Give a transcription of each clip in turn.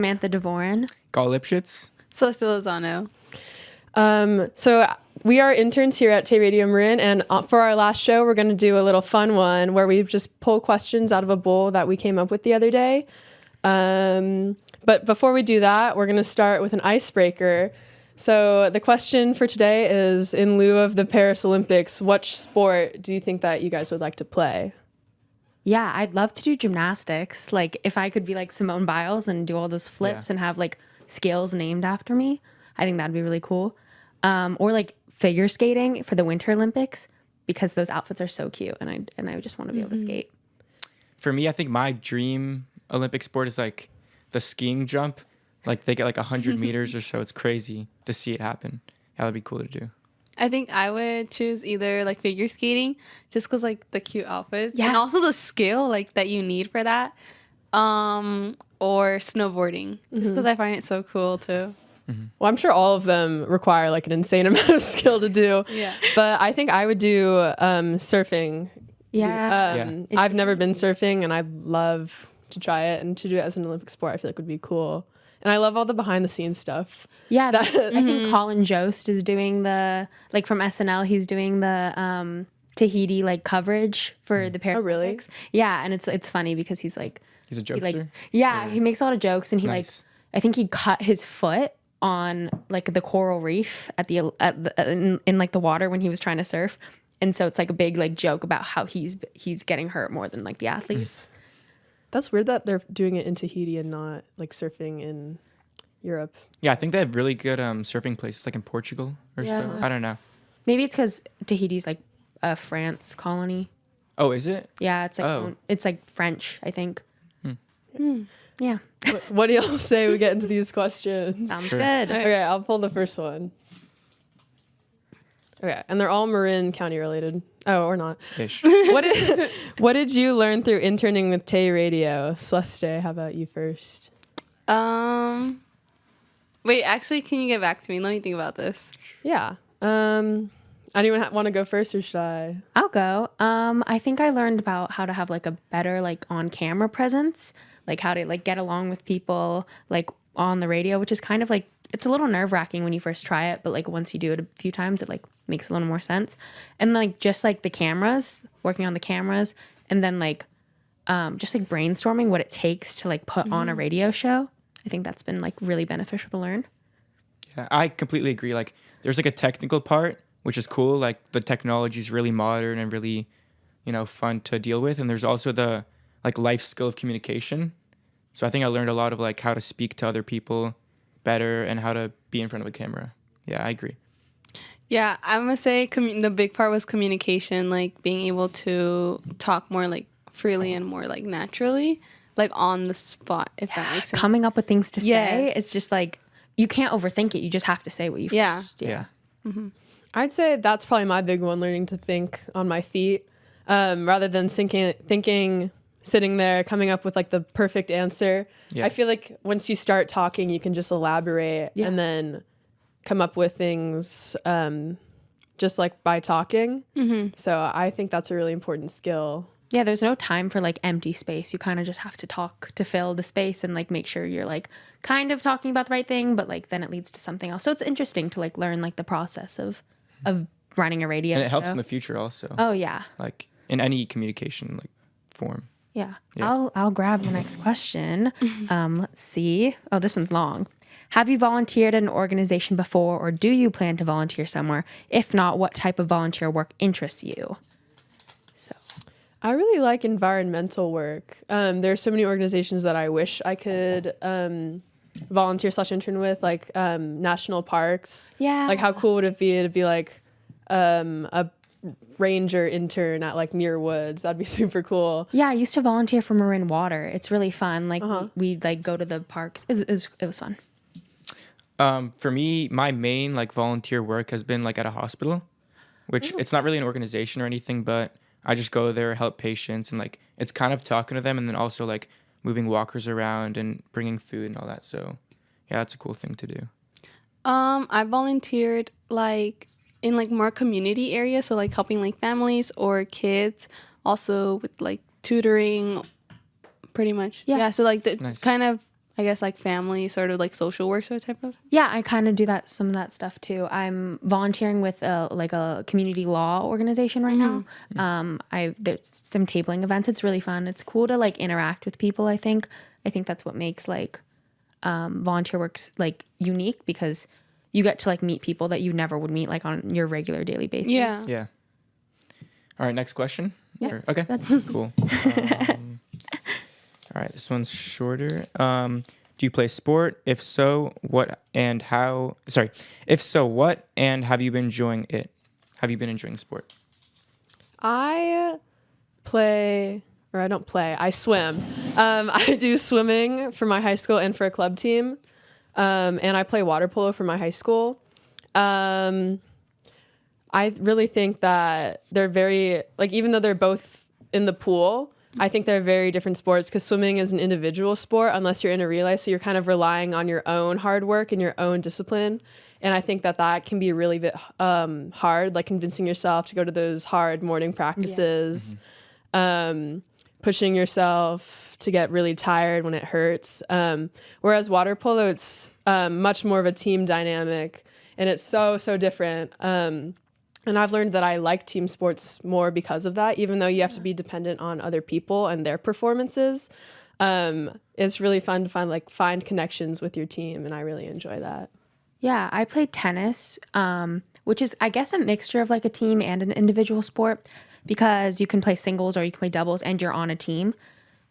Samantha Devoren. Gal Lipschitz. Celeste Lozano. So we are interns here at Tay Radio Marin, and for our last show, we're going to do a little fun one where we just pull questions out of a bowl that we came up with the other day. But before we do that, we're going to start with an icebreaker. So the question for today is, in lieu of the Paris Olympics, what sport do you think that you guys would like to play? Yeah, I'd love to do gymnastics. Like, if I could be like Simone Biles and do all those flips and have like skills named after me, I think that'd be really cool. Or like figure skating for the Winter Olympics, because those outfits are so cute, and I just want to be able to skate. For me, I think my dream Olympic sport is like the skiing jump. Like they get like 100 meters or so. It's crazy to see it happen. Yeah, that'd be cool to do. I think I would choose either like figure skating, just because like the cute outfits, Yeah. and also the skill like that you need for that, or snowboarding, just because I find it so cool too. Well, I'm sure all of them require like an insane amount of skill to do. Yeah. But I think I would do surfing. Yeah. I've never been surfing, and I'd love to try it, and to do it as an Olympic sport, I feel like would be cool. And I love all the behind the scenes stuff. Yeah, I think Colin Jost is doing the, like from SNL, he's doing the Tahiti like coverage for the Paris Olympics. Yeah, and it's funny because he's like... He's a jokester? He makes a lot of jokes, and he Nice. I think he cut his foot on like the coral reef in like the water when he was trying to surf. And so it's like a big like joke about how he's getting hurt more than like the athletes. That's weird that they're doing it in Tahiti and not like surfing in Europe. Yeah, I think they have really good surfing places, like in Portugal or so. I don't know. Maybe it's because Tahiti's like a France colony. Oh, is it? Yeah, it's like it's like French, I think. Yeah. What do y'all say we get into these questions? Sounds Sure. good. Okay, I'll pull the first one. Okay, and they're all Marin County related. Oh, or not. Ish. What did you learn through interning with Tay Radio? Celeste, how about you first? Wait, actually, can you get back to me? Let me think about this. Yeah. Anyone want to go first, or should I? I'll go. I think I learned about how to have like a better like on camera presence, like how to like get along with people like on the radio, which is kind of like, it's a little nerve wracking when you first try it, but like once you do it a few times, it like makes a little more sense. And like just like the cameras, working on the cameras, and then like just like brainstorming what it takes to like put on a radio show. I think that's been like really beneficial to learn. Yeah, I completely agree. Like there's like a technical part, which is cool. Like the technology is really modern and really, fun to deal with. And there's also the like life skill of communication. So I think I learned a lot of like how to speak to other people better and how to be in front of a camera. Yeah, I agree. Yeah, I'm gonna say the big part was communication, like being able to talk more like freely and more like naturally, like on the spot, if that makes sense. Coming up with things to say, Yes. it's just like, you can't overthink it. You just have to say what you first. Yeah. I'd say that's probably my big one, learning to think on my feet, rather than thinking, sitting there, coming up with like the perfect answer. Yeah. I feel like once you start talking, you can just elaborate and then come up with things just like by talking. So I think that's a really important skill. Yeah, there's no time for like empty space. You kind of just have to talk to fill the space and like make sure you're like kind of talking about the right thing, but like then it leads to something else. So it's interesting to like learn like the process of running a radio And it helps show. in the future also. Oh yeah. Like in any communication like form. Yeah. Yeah. I'll grab the next question. Let's see. Oh, this one's long. Have you volunteered at an organization before, or do you plan to volunteer somewhere? If not, what type of volunteer work interests you? So I really like environmental work. There are so many organizations that I wish I could volunteer/intern with, like national parks. Yeah. Like how cool would it be to be like a ranger intern at like Muir Woods? That'd be super cool. yeah, I used to volunteer for Marin Water. It's really fun. Like we'd like go to the parks. It was fun. For me, my main like volunteer work has been like at a hospital, which it's not really an organization or anything, but I just go there, help patients, and like it's kind of talking to them, and then also like moving walkers around and bringing food and all that. So yeah, it's a cool thing to do. I volunteered like in like more community areas, so like helping like families or kids, also with like tutoring, pretty much. Yeah. So like Nice. kind of I guess like family sort of like social work sort of type of. Yeah, I kind of do some of that stuff too. I'm volunteering with a community law organization right now. There's some tabling events. It's really fun. It's cool to like interact with people. I think that's what makes like volunteer works like unique, because you get to like meet people that you never would meet like on your regular daily basis. Yeah. Yeah. All right, next question. Yeah, Okay, cool. All right, this one's shorter. Do you play sport? If so, what and how? Sorry. If so, what and have you been enjoying it? Have you been enjoying sport? I don't play. I swim. I do swimming for my high school and for a club team. And I play water polo for my high school. I really think that they're very, like, even though they're both in the pool, I think they're very different sports, because swimming is an individual sport unless you're in a relay. So you're kind of relying on your own hard work and your own discipline. And I think that can be really bit hard, like convincing yourself to go to those hard morning practices, pushing yourself to get really tired when it hurts. Whereas water polo, it's much more of a team dynamic, and it's so different. And I've learned that I like team sports more because of that, even though you have to be dependent on other people and their performances. It's really fun to find connections with your team, and I really enjoy that. Yeah, I played tennis, which is, I guess, a mixture of like a team and an individual sport, because you can play singles or you can play doubles and you're on a team,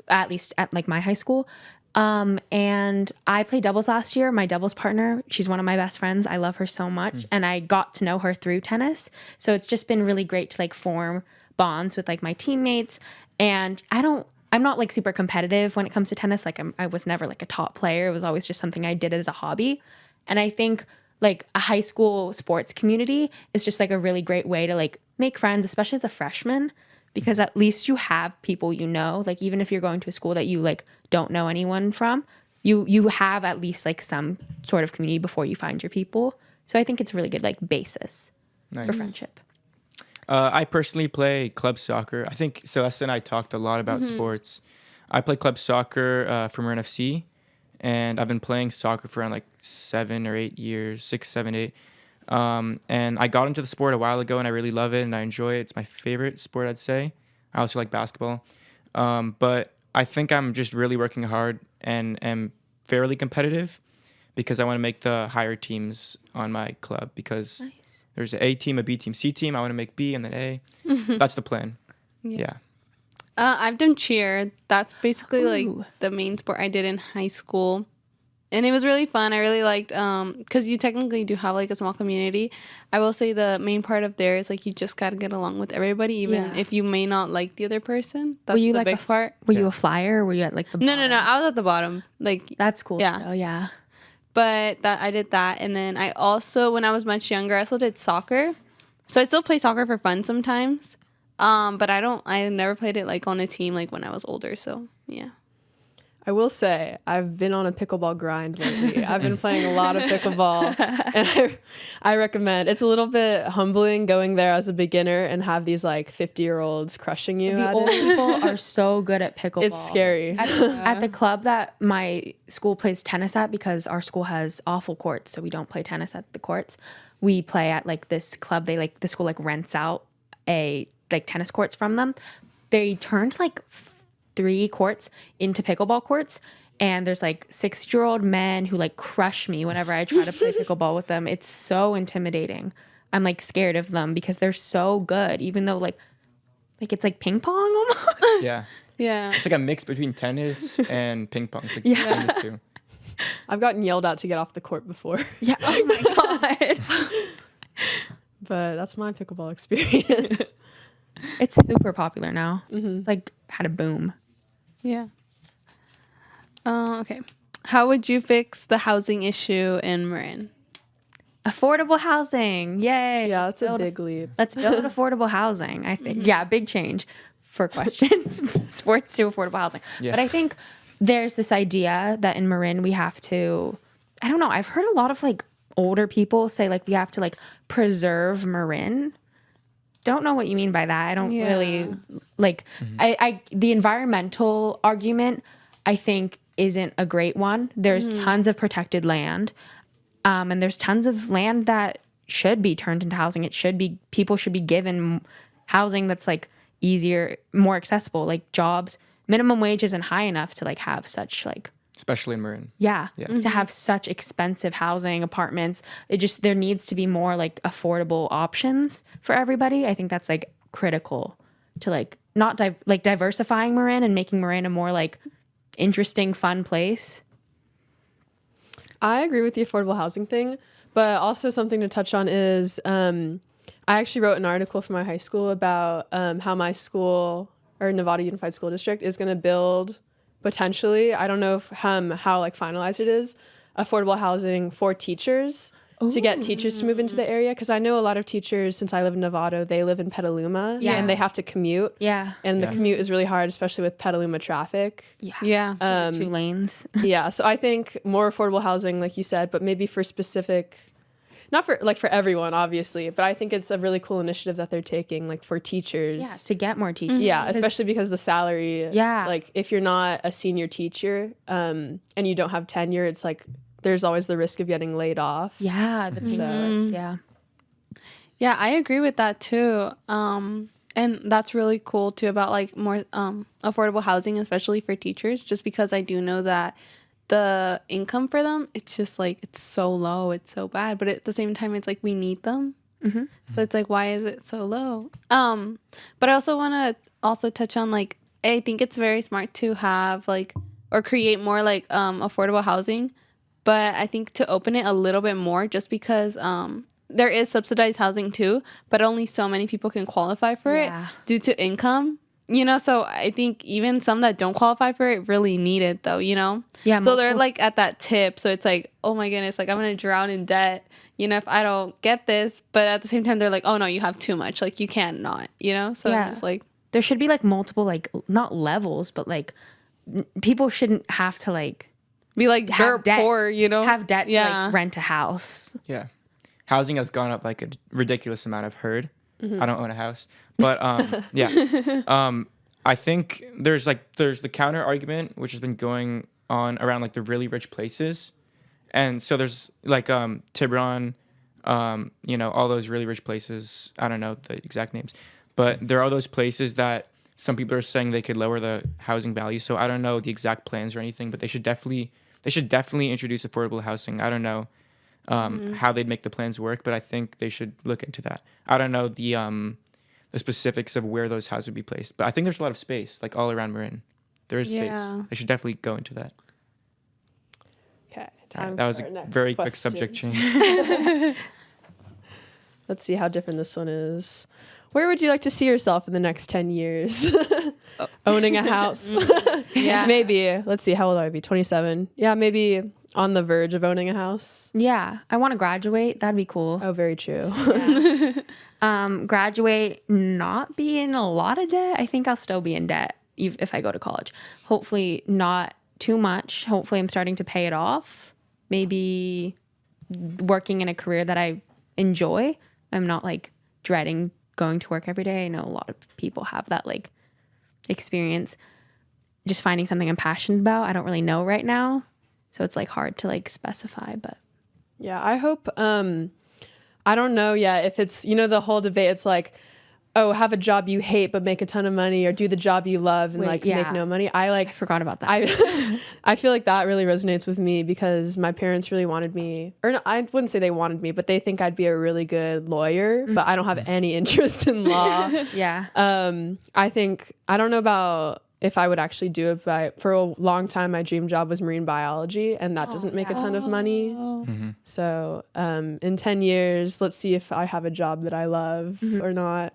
at least at like my high school. And I played doubles last year. My doubles partner, she's one of my best friends. I love her so much. And I got to know her through tennis. So it's just been really great to like form bonds with like my teammates. And I'm not like super competitive when it comes to tennis. Like I was never like a top player. It was always just something I did as a hobby. And I think like a high school sports community is just like a really great way to like make friends, especially as a freshman, because at least you have people, like even if you're going to a school that you like don't know anyone from, you have at least like some sort of community before you find your people. So I think it's a really good like basis for friendship. I personally play club soccer. I think Celeste and I talked a lot about sports. I play club soccer for Marin FC, and I've been playing soccer for around like 7 or 8 years, 6, 7, 8. And I got into the sport a while ago, and I really love it, and I enjoy it. It's my favorite sport, I'd say. I also like basketball. But I think I'm just really working hard and am fairly competitive, because I want to make the higher teams on my club, because there's an A team, a B team, C team. I want to make B and then A. That's the plan. Yeah. I've done cheer. That's basically like the main sport I did in high school. And it was really fun. I really liked, because you technically do have like a small community. I will say the main part of there is like you just got to get along with everybody, even if you may not like the other person. That's Were you the like big part. Were you a flyer, or were you at like the No. bottom? I was at the bottom. Like That's cool. Yeah. Still, yeah. But I did that. And then I also, when I was much younger, I also did soccer. So I still play soccer for fun sometimes. But I never played it like on a team like when I was older. So yeah. I will say I've been on a pickleball grind lately. I've been playing a lot of pickleball, and I recommend. It's a little bit humbling going there as a beginner and have these like 50-year-olds crushing you. The old people are so good at pickleball. It's scary. At the club that my school plays tennis at, because our school has awful courts, so we don't play tennis at the courts. We play at like this club. The school like rents out tennis courts from them. They turned like 3 courts into pickleball courts, and there's like 6-year-old men who like crush me whenever I try to play pickleball with them. It's so intimidating. I'm like scared of them because they're so good, even though like it's like ping pong almost. Yeah. Yeah. It's like a mix between tennis and ping pong. It's like Yeah. the two. I've gotten yelled at to get off the court before, Yeah. Oh my god. but that's my pickleball experience. It's super popular now. It's like had a boom. Yeah. Okay. How would you fix the housing issue in Marin? Affordable housing. Yay. Yeah, that's a big leap. Let's build affordable housing, I think. Yeah, big change for questions. Sports to affordable housing. Yeah. But I think there's this idea that in Marin we have to, I don't know, I've heard a lot of like older people say like we have to like preserve Marin. Don't know what you mean by that. I don't really like I the environmental argument I think isn't a great one. There's tons of protected land, and there's tons of land that should be turned into housing. People should be given housing that's like easier, more accessible, like jobs. Minimum wage isn't high enough to like have such like, especially in Marin. to have such expensive housing, apartments. There needs to be more like affordable options for everybody. I think that's like critical to like not diversifying Marin and making Marin a more like interesting, fun place. I agree with the affordable housing thing, but also something to touch on is I actually wrote an article for my high school about how my school, or Nevada Unified School District, is going to build potentially, I don't know if, how like finalized it is, affordable housing for teachers. To get teachers to move into the area, because I know a lot of teachers, since I live in Novato, they live in Petaluma, and they have to commute. And the commute is really hard, especially with Petaluma traffic. 2 lanes. So I think more affordable housing, like you said, but maybe for specific, not for like for everyone, obviously, but I think it's a really cool initiative that they're taking, like for teachers. To get more teachers. Especially because the salary, like if you're not a senior teacher and you don't have tenure, it's like there's always the risk of getting laid off. The pink slips, Yeah, I agree with that too. And that's really cool too about like more affordable housing, especially for teachers, just because I do know that the income for them, it's just like, it's so low, it's so bad. But at the same time, it's like we need them. So it's like, why is it so low? But I also want to also touch on like, I think it's very smart to have like, or create more like affordable housing. But I think to open it a little bit more, just because there is subsidized housing too, but only so many people can qualify for it due to income, you know? So I think even some that don't qualify for it really need it though, you know? So they're like at that tip. So it's like, oh my goodness, like I'm going to drown in debt, you know, if I don't get this. But at the same time, they're like, oh no, you have too much. Like you can't not, you know? So I'm just like, there should be like multiple, like not levels, but like people shouldn't have to like be like dirt poor, you know, have debt to like rent a house. Housing has gone up like a ridiculous amount. I've heard. I don't own a house, but I think there's the counter argument which has been going on around like the really rich places, and so there's like Tiburon, you know, all those really rich places. I don't know the exact names, but there are those places that some people are saying they could lower the housing value. So I don't know the exact plans or anything, but they should definitely introduce affordable housing. I don't know how they'd make the plans work, but I think they should look into that. I don't know the specifics of where those houses would be placed, but I think there's a lot of space, like all around Marin. There is space. They should definitely go into that. Okay, that was a very quick subject change. Let's see how different this one is. Where would you like to see yourself in the next 10 years? Owning a house. Maybe. Let's see. How old would I be? 27. Yeah, maybe on the verge of owning a house. I want to graduate. That'd be cool. Oh, very true. Graduate, not be in a lot of debt. I think I'll still be in debt if I go to college. Hopefully not too much. Hopefully I'm starting to pay it off. Maybe working in a career that I enjoy. I'm not like dreading going to work every day. I know a lot of people have that like experience. Just finding something I'm passionate about. I don't really know right now. So it's like hard to like specify, but yeah, I hope, I don't know yet if it's, you know, the whole debate, it's like, oh, have a job you hate but make a ton of money, or do the job you love and make no money. I forgot about that. I feel like that really resonates with me because my parents really wanted me, or no, I wouldn't say they wanted me, but they think I'd be a really good lawyer, but I don't have any interest in law. I think, I don't know about if I would actually do it, but for a long time, my dream job was marine biology, and that doesn't make a ton of money. So in 10 years, let's see if I have a job that I love or not.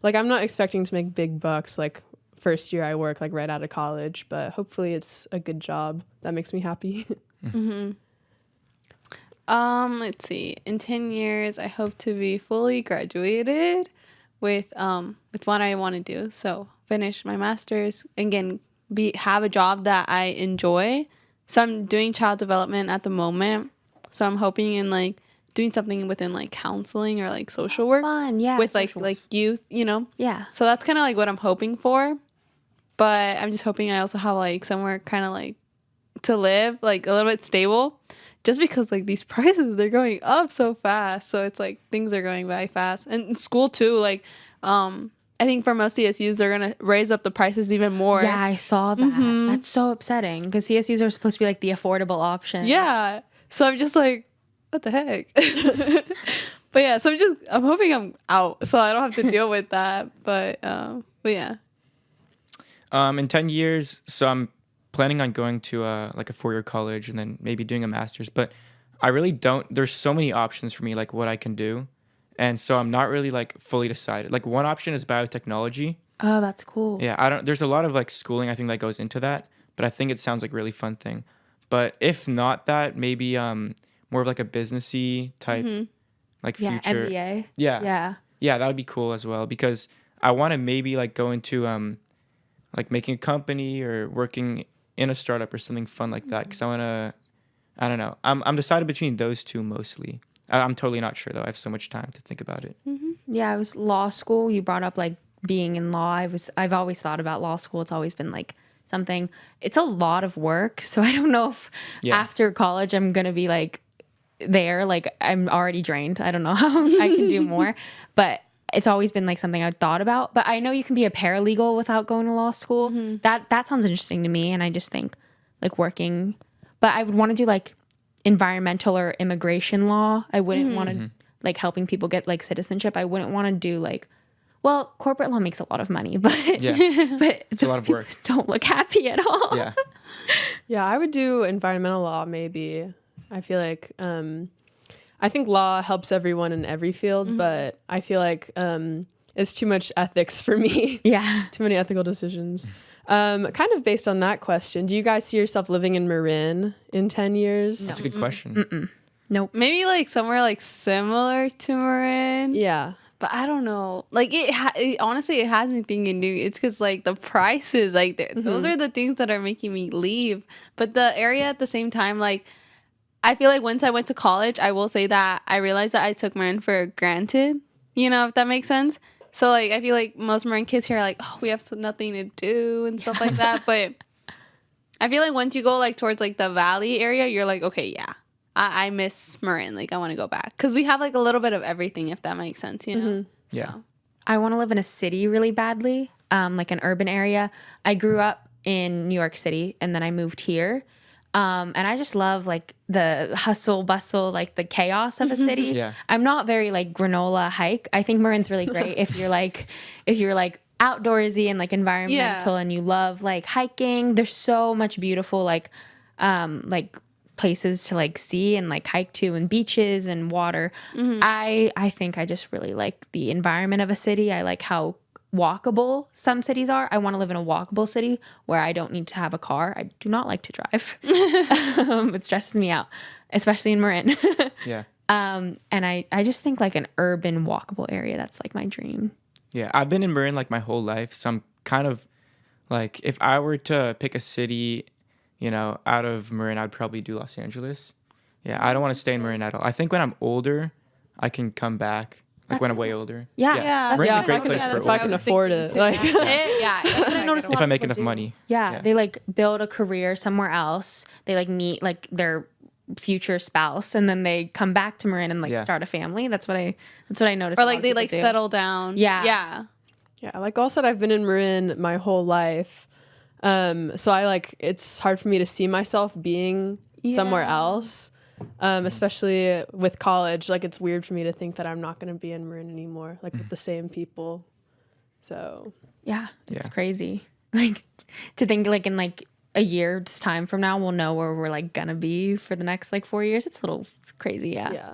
Like, I'm not expecting to make big bucks, like first year I work, like right out of college, but hopefully it's a good job that makes me happy. Let's see. In 10 years, I hope to be fully graduated with what I want to do. So finish my master's, again, have a job that I enjoy. So I'm doing child development at the moment. So I'm hoping in like doing something within like counseling or like social work. Fun, yeah. With like youth, you know? Yeah. So that's kind of like what I'm hoping for. But I'm just hoping I also have like somewhere kind of like to live, like a little bit stable, just because like these prices, they're going up so fast. So it's like things are going by fast. And in school too, like I think for most CSUs, they're going to raise up the prices even more. Yeah, I saw that. That's so upsetting because CSUs are supposed to be like the affordable option. Yeah. So I'm just like, what the heck? But yeah, so I'm hoping I'm out so I don't have to deal with that. But yeah. In 10 years, so I'm planning on going to like a 4-year college and then maybe doing a master's. But I really don't. There's so many options for me, like what I can do. And so I'm not really like fully decided. Like one option is biotechnology. Oh, that's cool. Yeah, I don't. There's a lot of like schooling I think that goes into that, but I think it sounds like a really fun thing. But if not that, maybe more of like a businessy type, like Yeah, future. MBA. Yeah, Yeah. that would be cool as well because I want to maybe like go into like making a company or working in a startup or something fun like that because I want to. I don't know. I'm decided between those two mostly. I'm totally not sure though. I have so much time to think about it. Yeah, I was law school. You brought up like being in law. I've always thought about law school. It's always been like something. It's a lot of work. So I don't know if after college I'm gonna be like there. Like I'm already drained. I don't know how I can do more. But it's always been like something I've thought about. But I know you can be a paralegal without going to law school. That sounds interesting to me. And I just think like working. But I would want to do like environmental or immigration law. I wouldn't want to like helping people get like citizenship. I wouldn't want to do like, well, corporate law makes a lot of money, but but It's a lot of work. Don't look happy at all. Yeah. Yeah, I would do environmental law maybe. I feel like I think law helps everyone in every field, but I feel like it's too much ethics for me. Yeah. Too many ethical decisions. Kind of based on that question, do you guys see yourself living in Marin in 10 years? That's a good question. Nope. Maybe like somewhere like similar to Marin. Yeah. But I don't know. Like honestly, it has me thinking, dude. It's because like the prices, like those are the things that are making me leave. But the area at the same time, like I feel like once I went to college, I will say that I realized that I took Marin for granted. You know, if that makes sense. So like I feel like most Marin kids here are like, oh, we have nothing to do and stuff like that. But I feel like once you go like towards like the valley area, you're like, okay, yeah. I miss Marin. Like, I want to go back. Because we have, like, a little bit of everything, if that makes sense, you know? Yeah. So. I want to live in a city really badly, like an urban area. I grew up in New York City, and then I moved here. And I just love, like, the hustle, bustle, like, the chaos of a city. Yeah. I'm not very, like, granola hike. I think Marin's really great if you're, like, outdoorsy and, like, environmental and you love, like, hiking. There's so much beautiful, like places to like see and like hike to and beaches and water. I think I just really like the environment of a city. I like how walkable some cities are. I want to live in a walkable city where I don't need to have a car. I do not like to drive. It stresses me out, especially in Marin. Yeah. And I just think like an urban walkable area, that's like my dream. Yeah. I've been in Marin like my whole life. So I'm kind of like, if I were to pick a city, you know, out of Marin, I'd probably do Los Angeles. Yeah, I don't want to stay in Marin at all. I think when I'm older, I can come back. Like when I'm way older. Yeah. Marin's Yeah, a great place for if I can afford it. Like, I noticed a lot if I of make people enough do. money. Yeah, they like build a career somewhere else. They like meet like their future spouse, and then they come back to Marin and like start a family. That's what I noticed. Or a lot like of they people like do. settle down. Yeah. yeah, like all said, I've been in Marin my whole life. So I like, it's hard for me to see myself being somewhere else. Especially with college, like it's weird for me to think that I'm not going to be in Marin anymore, like with the same people. So Yeah, it's Yeah. crazy. Like to think like in like a year's time from now, we'll know where we're like gonna be for the next like 4 years. It's crazy. Yeah. yeah.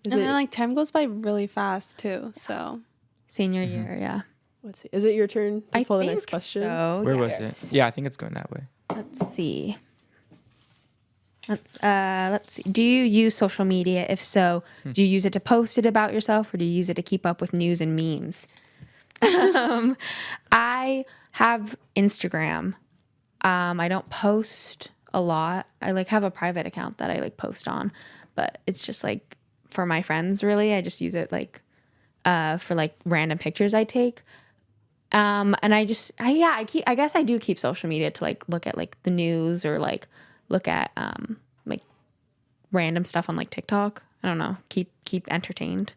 And then like time goes by really fast too. So Senior year. Yeah. Let's see. Is it your turn to I pull the think next question? so. Where was yes. it? Yeah, I think it's going that way. Let's see. Let's see. Do you use social media? If so, do you use it to post it about yourself, or do you use it to keep up with news and memes? I have Instagram. I don't post a lot. I like have a private account that I like post on, but it's just like for my friends. Really, I just use it like for like random pictures I take. And I guess I do keep social media to like look at like the news or like look at like random stuff on like TikTok. I don't know. Keep entertained.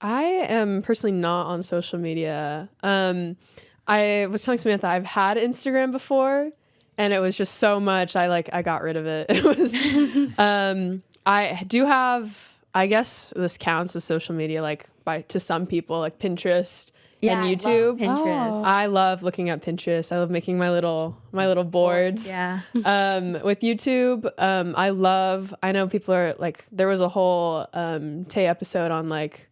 I am personally not on social media. I was telling Samantha I've had Instagram before, and it was just so much. I got rid of it. It was. I do have. I guess this counts as social media, like to some people, like Pinterest and YouTube. Pinterest. I love looking at Pinterest. I love making my little boards. Yeah. With YouTube, I know people are like, there was a whole Tay episode on like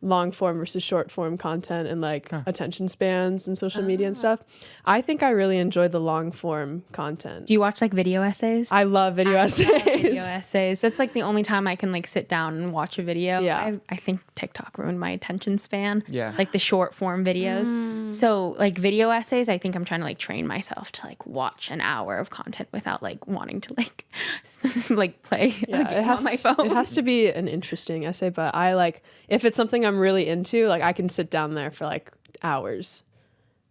long form versus short form content and like attention spans and social media and stuff. I think I really enjoyed the long form content. Do you watch like video essays? I love video essays. Video essays. That's like the only time I can like sit down and watch a video. Yeah. I think TikTok ruined my attention span. Yeah. Like the short form videos. So like video essays, I think I'm trying to like train myself to like watch an hour of content without like wanting to like like play Yeah, a game on my phone. It has to be an interesting essay, but I like, if it's something I'm really into, like I can sit down there for like hours.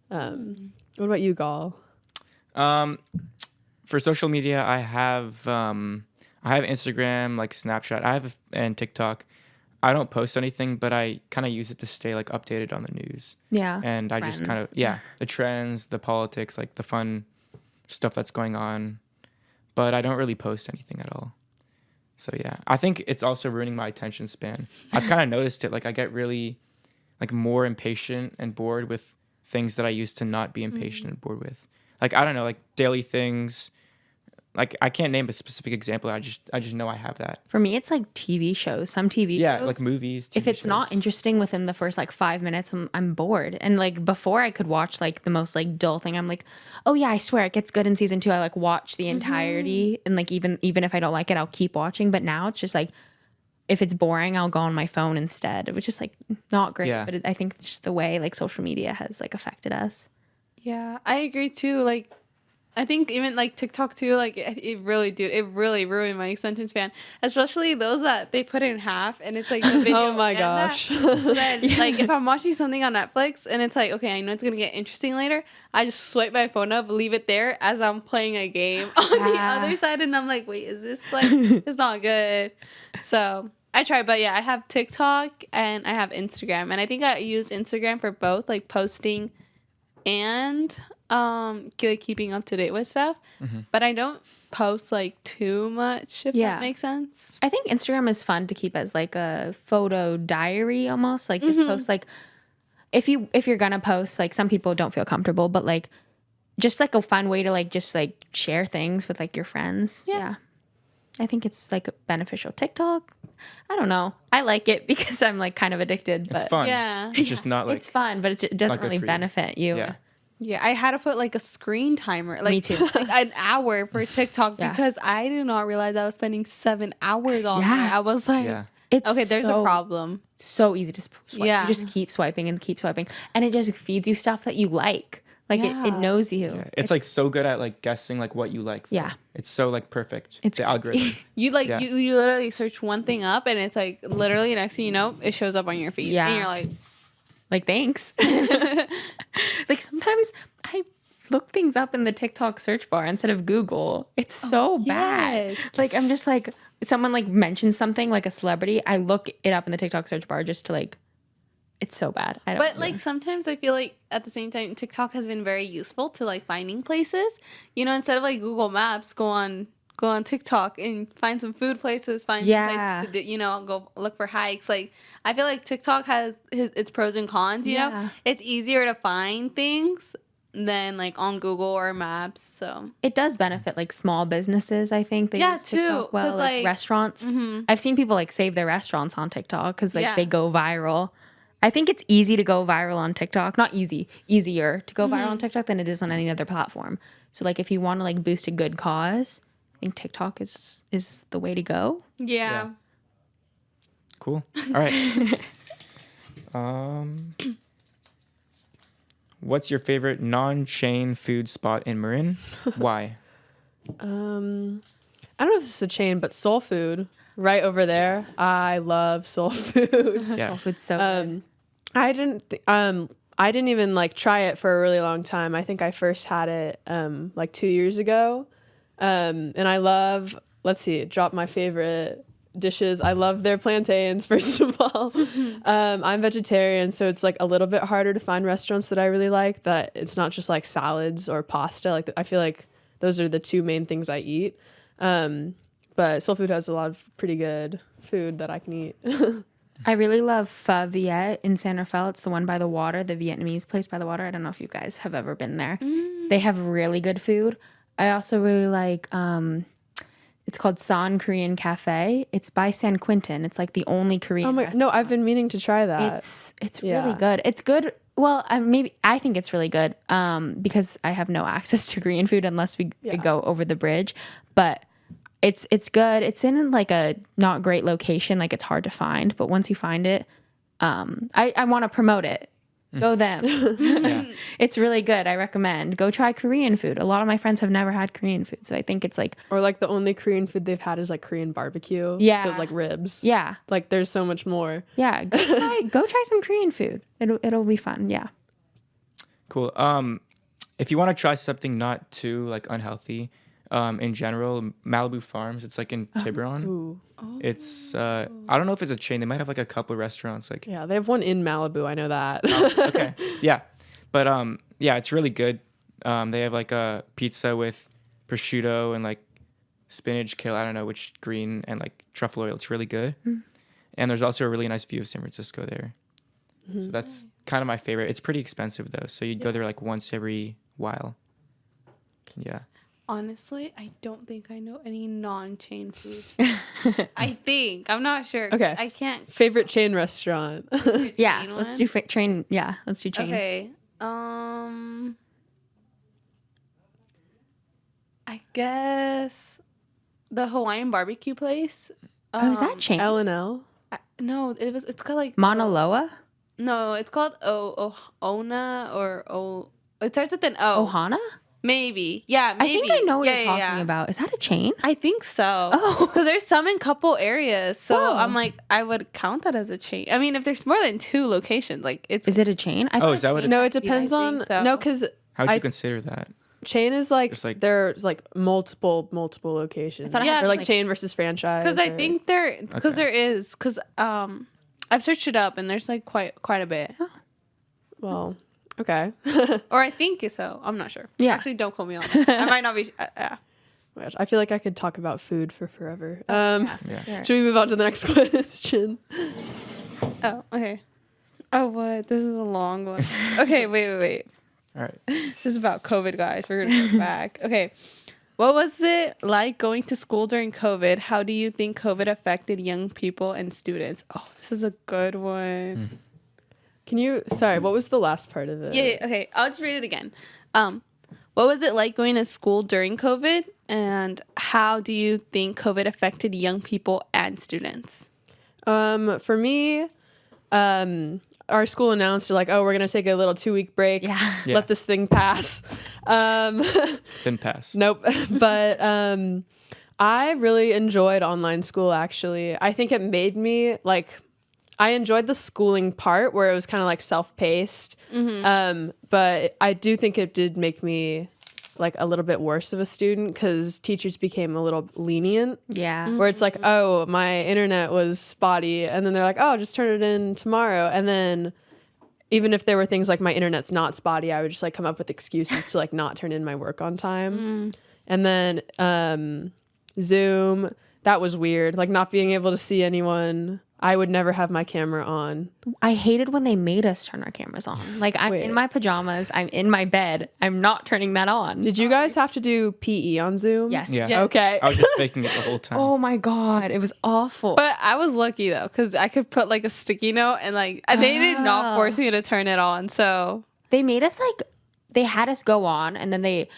What about you, Gal? For social media, I have Instagram, like Snapchat, and TikTok. I don't post anything, but I kind of use it to stay like updated on the news. Yeah. And I just kind of the trends, the politics, like the fun stuff that's going on. But I don't really post anything at all. So yeah, I think it's also ruining my attention span. I've kind of noticed it. Like I get really like more impatient and bored with things that I used to not be impatient and bored with. Like, I don't know, like daily things. Like I can't name a specific example. I just know I have that. For me, it's like TV shows. Some TV shows. Yeah, like movies. If TV it's not shows. interesting within the first like 5 minutes, I'm bored. And like before I could watch like the most like dull thing, I'm like, oh yeah, I swear it gets good in season 2. I like watch the entirety and like even if I don't like it, I'll keep watching. But now it's just like, if it's boring, I'll go on my phone instead, which is like not great. Yeah. But I think just the way like social media has like affected us. Yeah, I agree too. Like, I think even like TikTok too, like it really ruined my attention span. Especially those that they put in half and it's like the video. Oh my and gosh. that. Then, like if I'm watching something on Netflix and it's like, okay, I know it's gonna get interesting later, I just swipe my phone up, leave it there as I'm playing a game on the other side, and I'm like, wait, is this like it's not good? So I try, but yeah, I have TikTok and I have Instagram, and I think I use Instagram for both like posting and like keeping up to date with stuff, but I don't post like too much, if that makes sense. I think Instagram is fun to keep as like a photo diary almost, like just post like if you're gonna post, like some people don't feel comfortable, but like just like a fun way to like just like share things with like your friends. Yeah. I think it's like beneficial. TikTok, I don't know. I like it because I'm like kind of addicted, but It's fun. Yeah. It's just not like it's fun, but it doesn't good really for you. benefit you. Yeah. Yeah, I had to put like a screen timer, like Me too. like an hour for TikTok Yeah. because I did not realize I was spending 7 hours on Yeah. it. I was like, Yeah. It's okay, there's a problem. So easy to swipe. Yeah. You just keep swiping and keep swiping, and it just feeds you stuff that you like. Like it Yeah. knows you. Yeah. It's like so good at like guessing like what you like. Yeah. It's so like perfect. It's the algorithm. You like Yeah. you literally search one thing up and it's like literally next thing you know, it shows up on your feed. Yeah. And you're like, Like thanks. Like sometimes I look things up in the TikTok search bar instead of Google. It's so bad. yes. Like I'm just like someone like mentions something like a celebrity, I look it up in the TikTok search bar just to like. It's so bad. I don't. But like sometimes I feel like at the same time TikTok has been very useful to like finding places. You know, instead of like Google Maps, go on TikTok and find some food places, find some places to do, you know, go look for hikes. Like I feel like TikTok has its pros and cons, you know. It's easier to find things than like on Google or Maps. So it does benefit like small businesses. I think they use TikTok too, well, 'cause, like like- restaurants. I've seen people like save their restaurants on TikTok because like Yeah. they go viral. I think it's easy to go viral on TikTok. Not easy, easier to go viral on TikTok than it is on any other platform. So like if you want to like boost a good cause, I think TikTok is the way to go. yeah. Cool. All right. What's your favorite non-chain food spot in Marin? Why? I don't know if this is a chain, but soul food right over there. I love soul food. Yeah. It's so good. I didn't even like try it for a really long time. I think I first had it like 2 years ago. And I love, let's see, drop my favorite dishes. I love their plantains, first of all. I'm vegetarian, so it's like a little bit harder to find restaurants that I really like, that it's not just like salads or pasta. Like I feel like those are the two main things I eat. But Soul Food has a lot of pretty good food that I can eat. I really love Pho Viet in San Rafael. It's the one by the water, the Vietnamese place by the water. I don't know if you guys have ever been there. They have really good food. I also really like, it's called San Korean Cafe. It's by San Quentin. It's like the only Korean restaurant. No, I've been meaning to try that. It's really good. It's good. Well, I think it's really good because I have no access to Korean food unless we go over the bridge. But it's good. It's in like a not great location. Like it's hard to find. But once you find it, I want to promote it. Go them. It's really good. I recommend. Go try Korean food. A lot of my friends have never had Korean food. So I think it's like... Or like the only Korean food they've had is like Korean barbecue. Yeah. So like ribs. Yeah. Like there's so much more. Yeah. Go try some Korean food. It'll be fun. Yeah. Cool. If you want to try something not too like unhealthy, in general, Malibu Farms, it's like in Tiburon. Ooh. It's I don't know if it's a chain. They might have like a couple of restaurants like Yeah, they have one in Malibu. I know that. okay. Yeah. But yeah, it's really good. They have like a pizza with prosciutto and like spinach, kale, I don't know which green, and like truffle oil. It's really good. And there's also a really nice view of San Francisco there. So that's kind of my favorite. It's pretty expensive though. So you'd go there like once every while. Yeah. Honestly, I don't think I know any non-chain foods. I think. I'm not sure. Okay. I can't. Favorite chain restaurant. Yeah. Chain Let's one? do train. Yeah. Let's do chain. Okay. I guess the Hawaiian barbecue place. Oh, is that chain? L&L. No, it's called like Mauna Loa? No, it's called Ona or O. It starts with an O. Ohana? Maybe. Yeah, maybe. I think I know what Yeah, you're yeah, talking yeah. about. Is that a chain? I think so. Oh. Because there's some in couple areas. So Whoa. I'm like, I would count that as a chain. I mean, if there's more than 2 locations, like it's. Is it a chain? I Oh, thought is that what chain it- No, it might be depends like- on... think so. No, because How would I- you consider that? chain is like, Just like- there's like multiple locations. thought it had Or like like- chain versus franchise. Because I or- think there. Because Okay. there is. Because I've searched it up and there's like quite a bit. Well, okay. Or I think so. I'm not sure. Yeah. Actually, don't quote me on that. I might not be. Gosh, I feel like I could talk about food for forever. Yeah. Sure. Should we move on to the next question? Oh, okay. Oh, what? This is a long one. Okay, wait. All right. This is about COVID, guys. We're going to go back. Okay. What was it like going to school during COVID? How do you think COVID affected young people and students? Oh, this is a good one. Can you... Sorry, what was the last part of it? Yeah, okay. I'll just read it again. What was it like going to school during COVID? And how do you think COVID affected young people and students? For me, our school announced like, oh, we're gonna take a little 2-week break. Yeah. Yeah. Let this thing pass. Didn't pass. Nope. But I really enjoyed online school. Actually, I think it made me like. I enjoyed the schooling part where it was kind of like self-paced. But I do think it did make me like a little bit worse of a student because teachers became a little lenient. Yeah. Where it's like, oh, my internet was spotty. And then they're like, oh, just turn it in tomorrow. And then even if there were things like my internet's not spotty, I would just like come up with excuses to like not turn in my work on time. And then Zoom, that was weird. Like not being able to see anyone. I would never have my camera on. I hated when they made us turn our cameras on. Like I'm Wait. in my pajamas, I'm in my bed, I'm not turning that on. Did you guys have to do PE on Zoom? Yes. Yeah. Yeah. Okay. I was just faking it the whole time. Oh my god, it was awful. But I was lucky though, because I could put like a sticky note and like they did not force me to turn it on. So They made us like they had us go on and then we